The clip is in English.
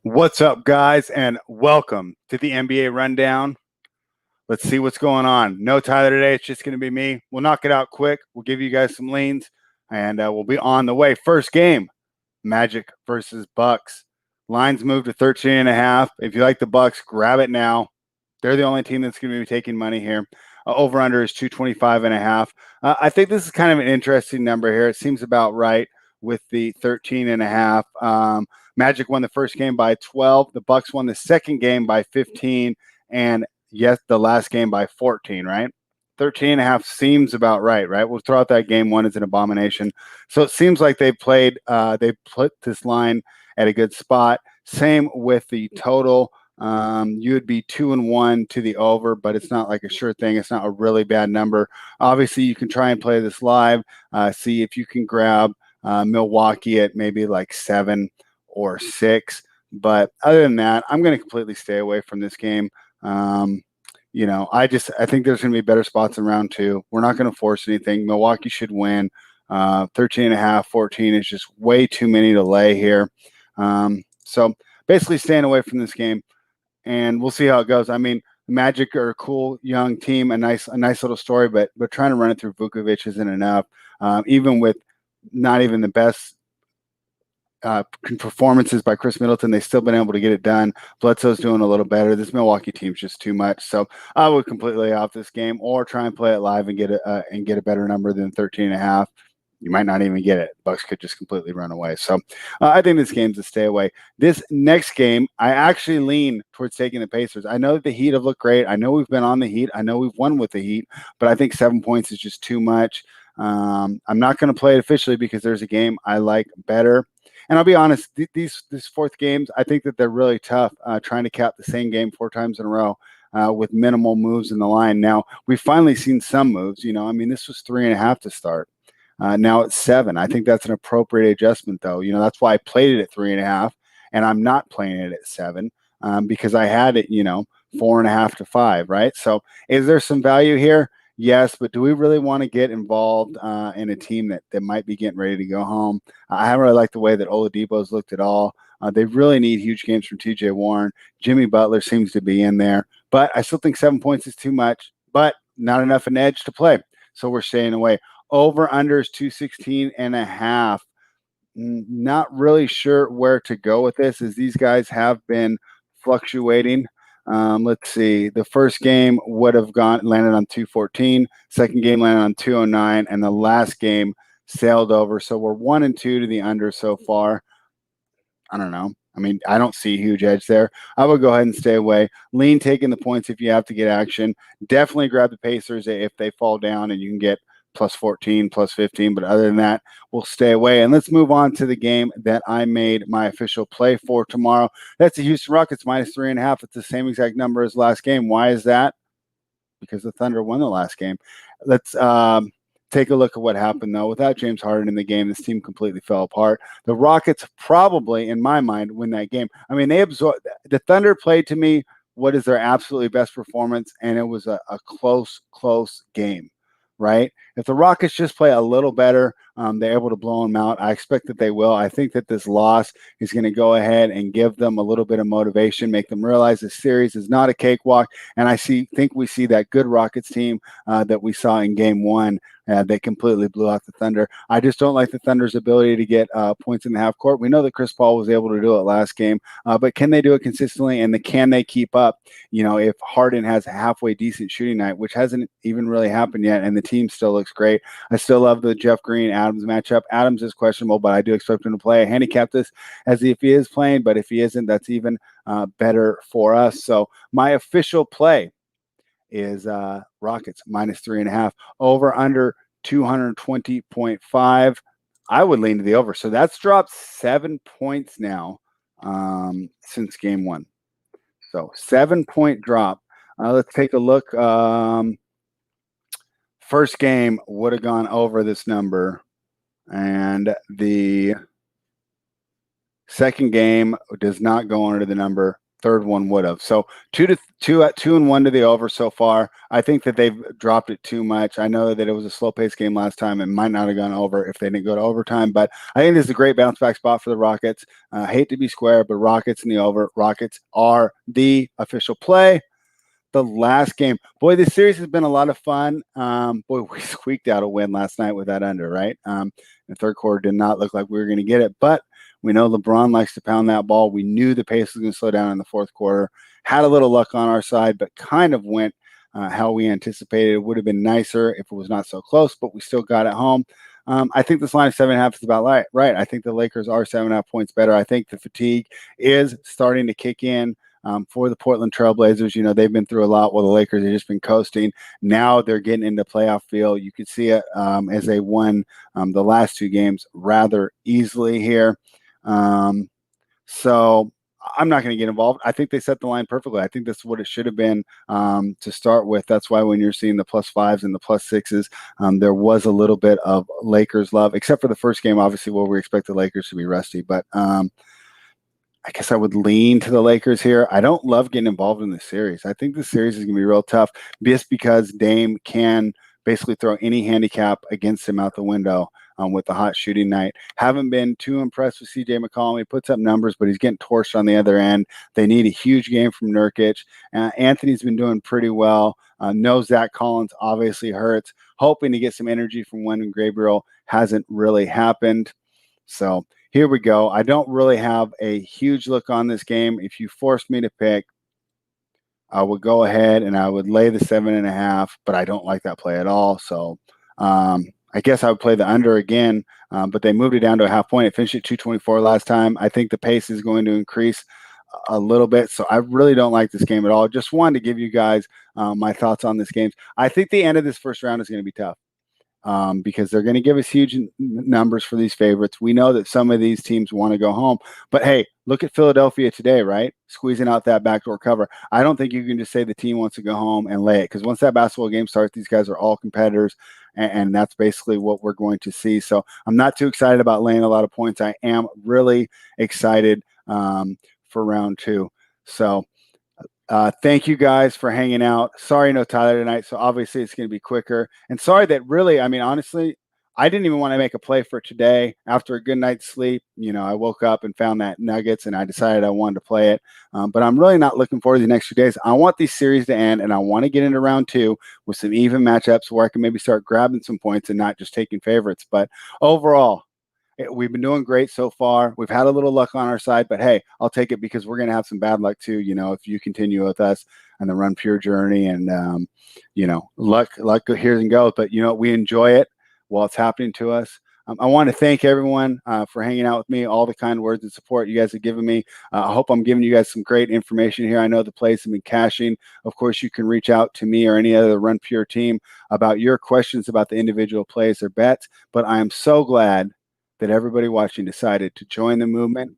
What's up, guys, and welcome to the NBA Rundown. Let's see what's going on. No Tyler today. It's just going to be me. We'll knock it out quick. We'll give you guys some leans, and we'll be on the way. First game, Magic versus Bucks. Lines moved to 13.5. If you like the Bucks, grab it now. They're the only team that's going to be taking money here. Over-under is 225.5. I think this is kind of an interesting number here. It seems about right with the 13.5. Magic won the first game by 12. The Bucks won the second game by 15. And yes, the last game by 14, right? 13.5 seems about right? We'll throw out that game one as an abomination. So it seems like they put this line at a good spot. Same with the total. You would be 2-1 to the over, but it's not like a sure thing. It's not a really bad number. Obviously, you can try and play this live, see if you can grab Milwaukee at maybe like 7 or 6. But other than that, I'm going to completely stay away from this game. I think there's going to be better spots in round 2. We're not going to force anything. Milwaukee should win. 13.5, 14 is just way too many to lay here. So basically staying away from this game, and we'll see how it goes. I mean, Magic are a cool young team, a nice little story, but trying to run it through Vukovic isn't enough. Even with not even the best performances by Chris Middleton, they've still been able to get it done. Bledsoe's doing a little better. This Milwaukee team's just too much. So I would completely off this game, or try and play it live and get a better number than 13.5. You might not even get it. Bucks could just completely run away. So I think this game's a stay away. This next game, I actually lean towards taking the Pacers. I know that the Heat have looked great. I know we've been on the Heat. I know we've won with the Heat, but I think 7 points is just too much. I'm not going to play it officially because there's a game I like better. And I'll be honest, these fourth games, I think that they're really tough, trying to cap the same game 4 times in a row with minimal moves in the line. Now, we've finally seen some moves. This was 3.5 to start. Now it's 7. I think that's an appropriate adjustment, though. That's why I played it at 3.5, and I'm not playing it at 7 because I had it, 4.5 to 5, right? So is there some value here? Yes, but do we really want to get involved in a team that might be getting ready to go home? I haven't really liked the way that Oladipo's looked at all. They really need huge games from T.J. Warren. Jimmy Butler seems to be in there, but I still think 7 points is too much, but not enough an edge to play. So we're staying away. Over under is 216.5. Not really sure where to go with this, as these guys have been fluctuating. Let's see. The first game would have landed on 214. Second game landed on 209, and the last game sailed over. So we're 1 and 2 to the under so far. I don't know. I don't see a huge edge there. I would go ahead and stay away. Lean taking the points if you have to get action. Definitely grab the Pacers if they fall down and you can get plus 14, plus 15. But other than that, we'll stay away. And let's move on to the game that I made my official play for tomorrow. That's the Houston Rockets minus 3.5. It's the same exact number as last game. Why is that? Because the Thunder won the last game. Let's take a look at what happened, though. Without James Harden in the game, this team completely fell apart. The Rockets probably, in my mind, win that game. They absorbed. The Thunder played to me what is their absolutely best performance, and it was a close game. Right? If the Rockets just play a little better, they're able to blow them out. I expect that they will. I think that this loss is going to go ahead and give them a little bit of motivation, make them realize this series is not a cakewalk. And I think we see that good Rockets team that we saw in game 1. They completely blew out the Thunder. I just don't like the Thunder's ability to get points in the half court. We know that Chris Paul was able to do it last game, but can they do it consistently, and can they keep up? If Harden has a halfway decent shooting night, which hasn't even really happened yet, and the team still looks great. I still love the Jeff Green-Adams matchup. Adams is questionable, but I do expect him to play. I handicap this as if he is playing, but if he isn't, that's even better for us. So my official play is Rockets minus 3.5, over under 220.5. I would lean to the over. So that's dropped 7 points now since game 1. So 7-point drop. Let's take a look. First game would have gone over this number, and the second game does not go under the number. third one would have. So 2-1 to the over so far. I think that they've dropped it too much. I know that it was a slow paced game last time and might not have gone over if they didn't go to overtime, but I think this is a great bounce back spot for the Rockets. Hate to be square, but Rockets in the over. Rockets are the official play. The last game, boy, this series has been a lot of fun. Boy, we squeaked out a win last night with that under, right? The third quarter did not look like we were going to get it, but we know LeBron likes to pound that ball. We knew the pace was going to slow down in the fourth quarter. Had a little luck on our side, but kind of went how we anticipated. It would have been nicer if it was not so close, but we still got it home. I think this line of 7.5 is about right. I think the Lakers are 7.5 points better. I think the fatigue is starting to kick in. For the Portland Trailblazers, you know, they've been through a lot while the Lakers have just been coasting. Now they're getting into playoff feel. You could see it as they won the last two games rather easily here. So I'm not going to get involved. I think they set the line perfectly. I think that's what it should have been to start with. That's why when you're seeing the +5s and the +6s, there was a little bit of Lakers love, except for the first game, obviously, where we expect the Lakers to be rusty. But I guess I would lean to the Lakers here. I don't love getting involved in this series. I think this series is going to be real tough just because Dame can basically throw any handicap against him out the window with the hot shooting night. Haven't been too impressed with CJ McCollum. He puts up numbers, but he's getting torched on the other end. They need a huge game from Nurkic. Anthony's been doing pretty well. Knows Zach Collins obviously hurts. Hoping to get some energy from Wendy Gabriel. Hasn't really happened. So here we go. I don't really have a huge look on this game. If you forced me to pick, I would go ahead and I would lay the 7.5, but I don't like that play at all. So I guess I would play the under again, but they moved it down to a half point. It finished at 224 last time. I think the pace is going to increase a little bit. So I really don't like this game at all. Just wanted to give you guys my thoughts on this game. I think the end of this first round is going to be tough. Because they're going to give us huge numbers for these favorites. We know that some of these teams want to go home. But, hey, look at Philadelphia today, right? Squeezing out that backdoor cover. I don't think you can just say the team wants to go home and lay it because once that basketball game starts, these guys are all competitors, and that's basically what we're going to see. So I'm not too excited about laying a lot of points. I am really excited for round two. So thank you guys for hanging out. Sorry, no Tyler tonight. So obviously it's going to be quicker. And sorry that really, I mean, honestly, I didn't even want to make a play for today after a good night's sleep. You know, I woke up and found that Nuggets and I decided I wanted to play it. But I'm really not looking forward to the next few days. I want these series to end and I want to get into round two with some even matchups where I can maybe start grabbing some points and not just taking favorites. But overall, we've been doing great so far. We've had a little luck on our side, but hey, I'll take it because we're going to have some bad luck too. You know, if you continue with us on the Run Pure journey, and you know, luck here's and goes. But you know, we enjoy it while it's happening to us. I want to thank everyone for hanging out with me, all the kind words and support you guys have given me. I hope I'm giving you guys some great information here. I know the plays have been cashing. Of course, you can reach out to me or any other Run Pure team about your questions about the individual plays or bets. But I am so glad that everybody watching decided to join the movement